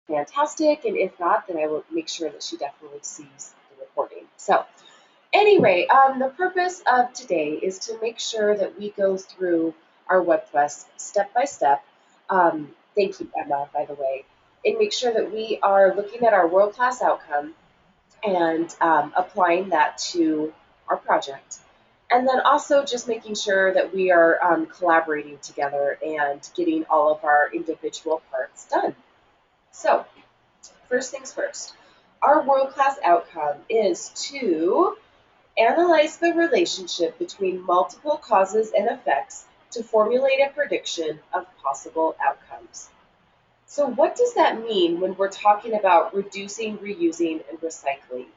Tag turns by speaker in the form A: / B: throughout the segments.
A: fantastic. And if not, then I will make sure that she definitely sees the recording. So anyway, the purpose of today is to make sure that we go through our web quest step by step. Thank you, Emma, by the way, and make sure that we are looking at our world-class outcome and applying that to our project. And then also just making sure that we are collaborating together and getting all of our individual parts done. So, first things first, our world-class outcome is to analyze the relationship between multiple causes and effects to formulate a prediction of possible outcomes. So, what does that mean when we're talking about reducing, reusing, and recycling?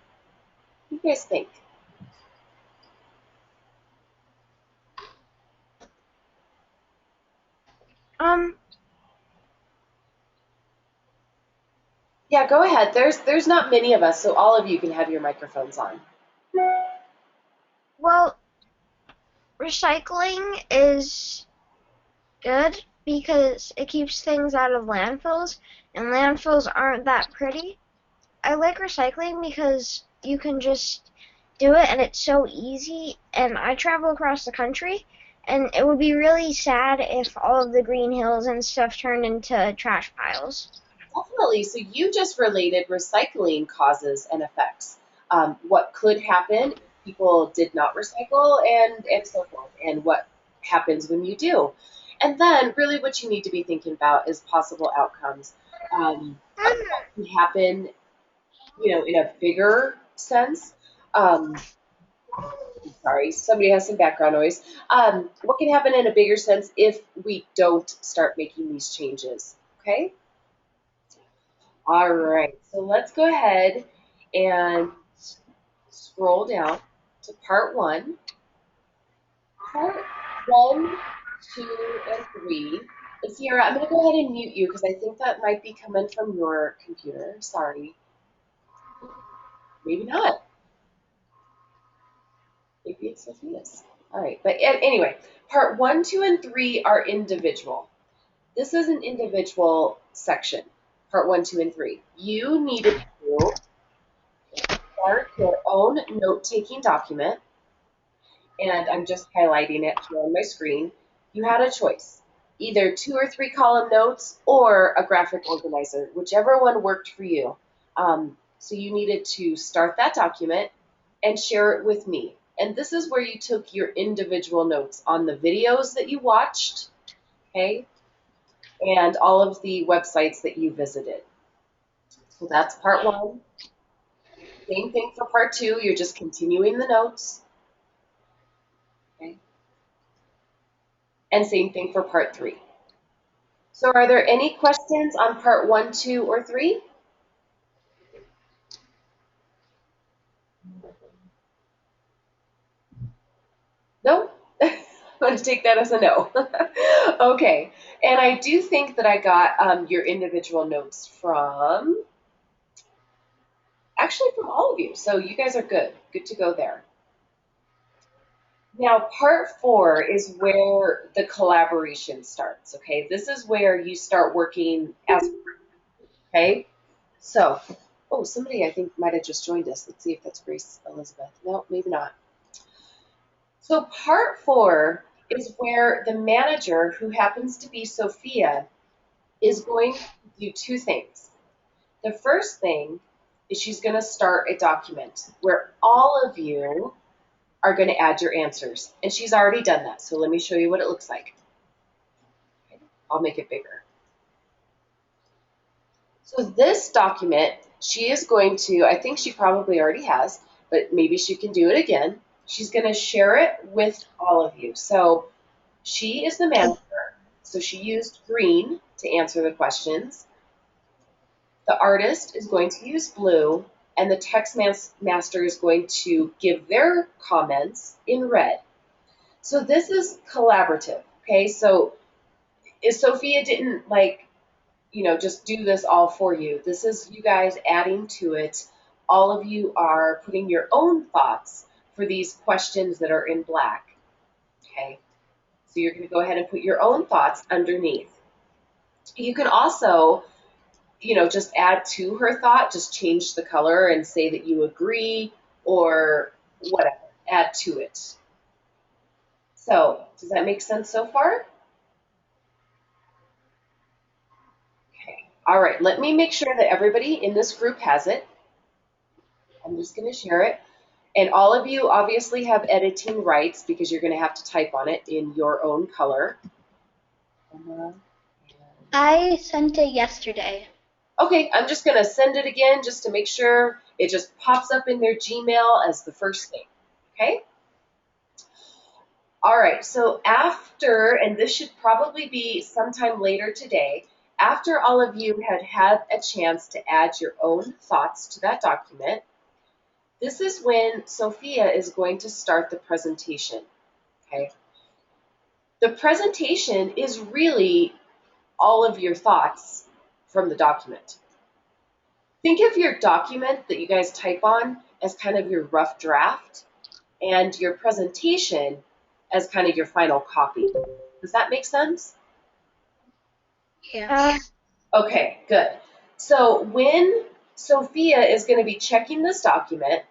A: What do you guys think?
B: Um,
A: Yeah, go ahead. There's not many of us, so all of you can have your microphones on.
B: well, recycling is good because it keeps things out of landfills, and landfills aren't that pretty. I like recycling because you can just do it and it's so easy. And I travel across the country, and it would be really sad if all of the green hills and stuff turned into trash piles.
A: Definitely. So you just related recycling causes and effects. What could happen if people did not recycle and so forth, and what happens when you do. And then really what you need to be thinking about is possible outcomes of what can happen, in a bigger sense. Um, Sorry, somebody has some background noise. What can happen in a bigger sense if we don't start making these changes? Okay? All right, so let's go ahead and scroll down to part one. Part one, two, and three. And Sierra, I'm going to go ahead and mute you because I think that might be coming from your computer. Sorry. Maybe not. Maybe it's Sophia's. All right, but anyway, part one, two, and three are individual. This is an individual section, part one, two, and three. You needed to start your own note-taking document, and I'm just highlighting it here on my screen. You had a choice, either 2 or 3 column notes or a graphic organizer, whichever one worked for you. So you needed to start that document and share it with me. And this is where you took your individual notes on the videos that you watched, okay, and all of the websites that you visited. So that's part one. Same thing for part two. You're just continuing the notes. Okay. And same thing for part three. So are there any questions on part one, two, or three? No? I'm going to take that as a no. Okay. And I do think that I got your individual notes actually from all of you. So you guys are good. Good to go there. Now, part four is where the collaboration starts. Okay. This is where you start working as, okay. So, oh, somebody I think might have just joined us. Let's see if that's Grace Elizabeth. No, maybe not. So part four is where the manager, who happens to be Sophia, is going to do two things. The first thing is she's going to start a document where all of you are going to add your answers. And she's already done that. So let me show you what it looks like. Okay, I'll make it bigger. So this document, she is going to, I think she probably already has, but maybe she can do it again. She's going to share it with all of you. So she is the manager, so she used green to answer the questions. The artist is going to use blue, and the text master is going to give their comments in red. So this is collaborative, okay? So if Sophia didn't just do this all for you. This is you guys adding to it. All of you are putting your own thoughts for these questions that are in black, okay? So you're going to go ahead and put your own thoughts underneath. You can also just add to her thought, just change the color and say that you agree or whatever, add to it. So, does that make sense so far? Okay. All right, let me make sure that everybody in this group has it. I'm just going to share it. And all of you obviously have editing rights because you're going to have to type on it in your own color.
C: I sent it yesterday.
A: Okay, I'm just going to send it again just to make sure it just pops up in their Gmail as the first thing. Okay? All right, so after, and this should probably be sometime later today, after all of you had a chance to add your own thoughts to that document, this is when Sophia is going to start the presentation. Okay? The presentation is really all of your thoughts from the document. Think of your document that you guys type on as kind of your rough draft and your presentation as kind of your final copy. Does that make sense?
C: Yeah.
A: Okay, good. So when Sophia is going to be checking this document,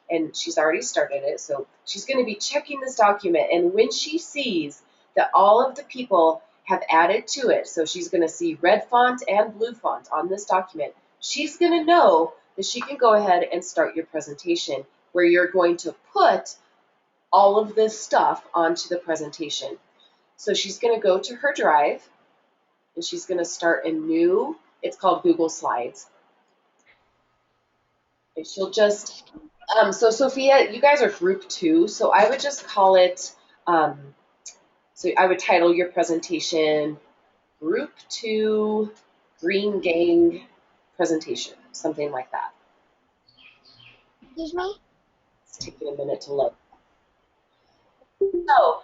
A: and she's already started it, so she's going to be checking this document, and when she sees that all of the people have added to it, so she's going to see red font and blue font on this document, she's going to know that she can go ahead and start your presentation where you're going to put all of this stuff onto the presentation. So she's going to go to her drive and she's going to start a new, it's called Google Slides. And she'll just, so Sophia, you guys are group 2, so I would just call it, so I would title your presentation Group 2 Green Gang Presentation, something like that.
B: Excuse me?
A: It's taking a minute to load. So,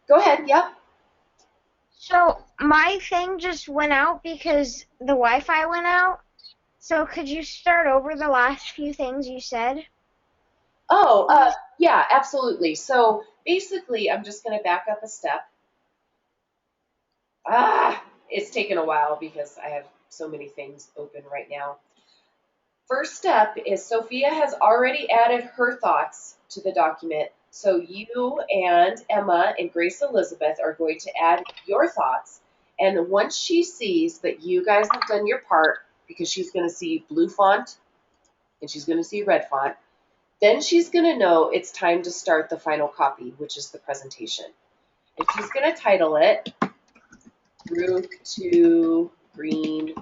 A: go ahead, yeah.
B: So my thing just went out because the Wi-Fi went out. So could you start over the last few things you said?
A: Oh, yeah, absolutely. So basically, I'm just going to back up a step. It's taken a while because I have so many things open right now. First step is Sophia has already added her thoughts to the document. So you and Emma and Grace Elizabeth are going to add your thoughts. And once she sees that you guys have done your part, because she's going to see blue font and she's going to see red font, then she's going to know it's time to start the final copy, which is the presentation. And she's going to title it Group 2 Green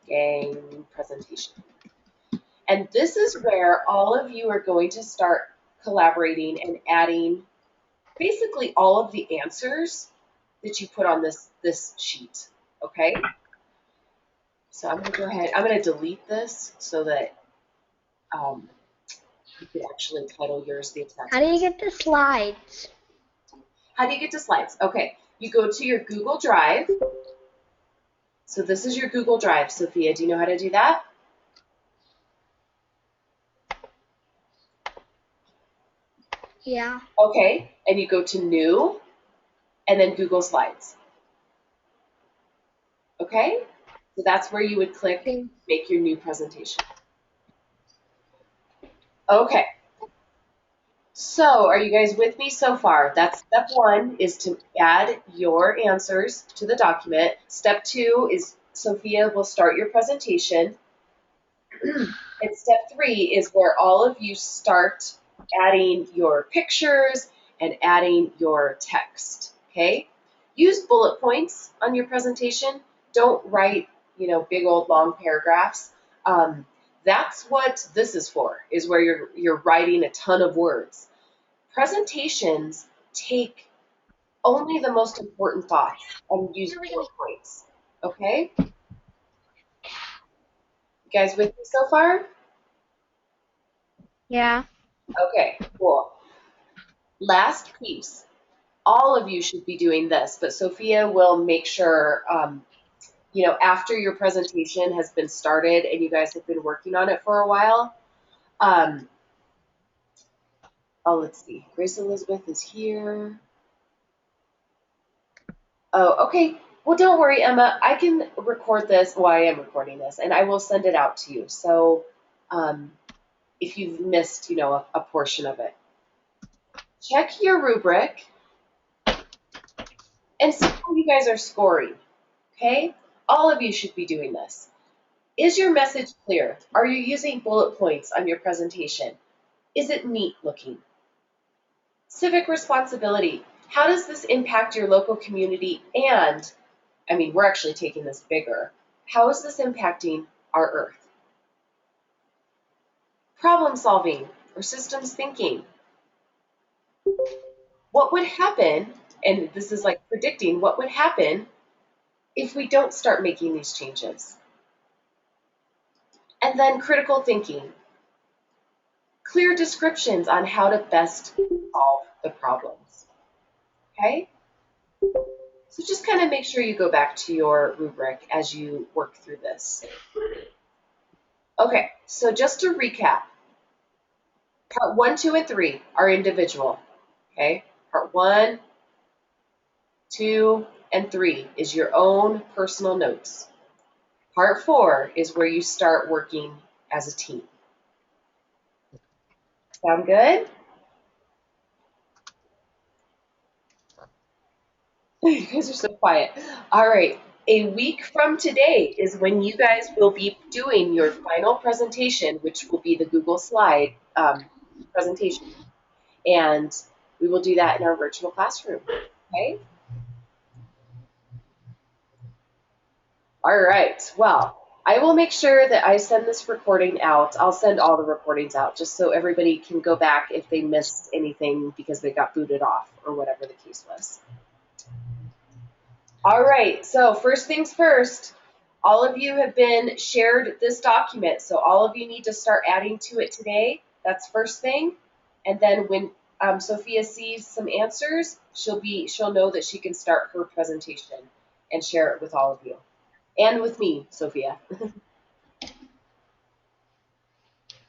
A: Gang Presentation. And this is where all of you are going to start collaborating and adding basically all of the answers that you put on this sheet, okay? So I'm going to go ahead, I'm going to delete this so that you can actually title yours the exact
C: How do you get the slides?
A: How do you get to slides? Okay, you go to your Google Drive. So this is your Google Drive, Sophia. Do you know how to do that?
C: Yeah.
A: Okay, and you go to New, and then Google Slides. Okay, so that's where you would click Make Your New Presentation. Okay, so are you guys with me so far? That's step 1 is to add your answers to the document. Step 2 is Sophia will start your presentation. And step 3 is where all of you start adding your pictures and adding your text, okay? Use bullet points on your presentation. Don't write, big old long paragraphs. That's what this is for, is where you're writing a ton of words. Presentations take only the most important thoughts and use bullet points, okay? You guys with me so far?
B: Yeah.
A: Okay, cool. Last piece. All of you should be doing this, but Sophia will make sure, after your presentation has been started and you guys have been working on it for a while. Let's see. Grace Elizabeth is here. Oh, okay. Well, don't worry, Emma. I can record this. Well, I am recording this, and I will send it out to you. So, um, if you've missed, a portion of it, check your rubric and see how you guys are scoring. Okay? All of you should be doing this. Is your message clear? Are you using bullet points on your presentation? Is it neat looking? Civic responsibility. How does this impact your local community? And, I mean, we're actually taking this bigger. How is this impacting our Earth? Problem solving or systems thinking. What would happen, and this is like predicting, what would happen if we don't start making these changes? And then critical thinking. Clear descriptions on how to best solve the problems. Okay? So just kind of make sure you go back to your rubric as you work through this. Okay, so just to recap, part 1, 2, and 3 are individual. Okay? Part 1, 2, and 3 is your own personal notes. Part 4 is where you start working as a team. Sound good? You guys are so quiet. All right. A week from today is when you guys will be doing your final presentation, which will be the Google Slide presentation. And we will do that in our virtual classroom. Okay? All right. Well, I will make sure that I send this recording out. I'll send all the recordings out just so everybody can go back if they missed anything because they got booted off or whatever the case was. All right, so first things first, all of you have been shared this document, so all of you need to start adding to it today. That's first thing. And then when Sophia sees some answers, she'll know that she can start her presentation and share it with all of you. And with me, Sophia.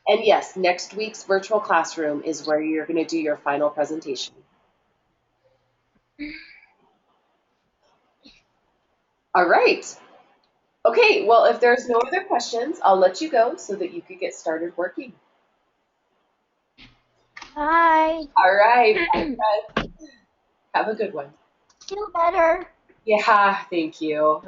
A: And yes, next week's virtual classroom is where you're going to do your final presentation. All right. Okay, well, if there's no other questions, I'll let you go so that you could get started working.
B: Bye.
A: All right. Bye, guys. Have a good one.
B: Feel better.
A: Yeah, thank you.